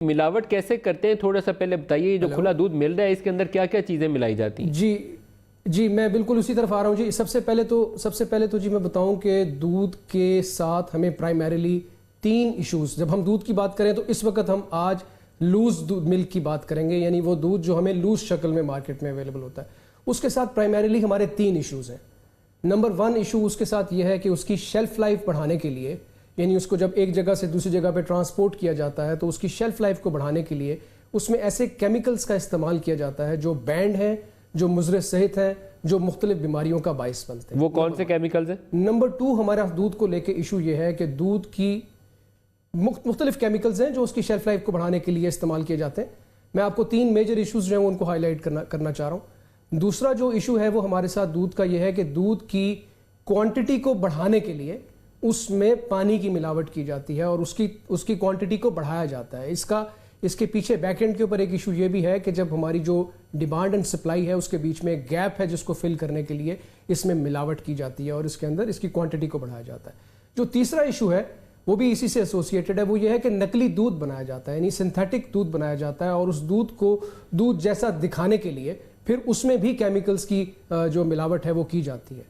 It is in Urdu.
ملاوٹ کیسے کرتے ہیں تھوڑا سا پہلے بتائیے، جو کھلا دودھ مل رہا ہے اس کے اندر کیا کیا چیزیں ملائی جاتی ہیں؟ جی میں بالکل اسی طرف آ رہا ہوں جی. سب سے پہلے تو جی میں بتاؤں کہ دودھ کے ساتھ ہمیں پرائمریلی 3 ایشوز، جب ہم دودھ کی بات کریں تو اس وقت ہم آج لوز ملک کی بات کریں گے، یعنی وہ دودھ جو ہمیں لوز شکل میں مارکیٹ میں اویلیبل ہوتا ہے. اس کے ساتھ پرائمریلی ہمارے 3 ایشوز ہیں. نمبر 1 ایشو اس کے ساتھ یہ ہے کہ اس کی شیلف لائف بڑھانے کے لیے، یعنی اس کو جب ایک جگہ سے دوسری جگہ پہ ٹرانسپورٹ کیا جاتا ہے تو اس کی شیلف لائف کو بڑھانے کے لیے اس میں ایسے کیمیکلز کا استعمال کیا جاتا ہے جو بینڈ ہیں، جو مضر صحت ہیں، جو مختلف بیماریوں کا باعث بنتے ہیں. وہ کون سے کیمیکلز ہیں؟ نمبر 2 ہمارا دودھ کو لے کے ایشو یہ ہے کہ دودھ کی مختلف کیمیکلز ہیں جو اس کی شیلف لائف کو بڑھانے کے لیے استعمال کیے جاتے ہیں. میں آپ کو 3 میجر ایشوز جو ہیں ان کو ہائی لائٹ کرنا چاہ رہا ہوں. دوسرا جو ایشو ہے وہ ہمارے ساتھ دودھ کا یہ ہے کہ دودھ کی کوانٹٹی کو بڑھانے کے لیے اس میں پانی کی ملاوٹ کی جاتی ہے اور اس کی کوانٹٹی کو بڑھایا جاتا ہے. اس کے پیچھے بیک اینڈ کے اوپر ایک ایشو یہ بھی ہے کہ جب ہماری جو ڈیمانڈ اینڈ سپلائی ہے اس کے بیچ میں ایک گیپ ہے جس کو فل کرنے کے لیے اس میں ملاوٹ کی جاتی ہے اور اس کے اندر اس کی کوانٹٹی کو بڑھایا جاتا ہے. جو تیسرا ایشو ہے وہ بھی اسی سے ایسوسیٹڈ ہے، وہ یہ ہے کہ نقلی دودھ بنایا جاتا ہے، یعنی سنتھیٹک دودھ بنایا جاتا ہے اور اس دودھ کو دودھ جیسا دکھانے کے لیے پھر اس میں بھی کیمیکلز کی جو ملاوٹ ہے وہ کی جاتی ہے.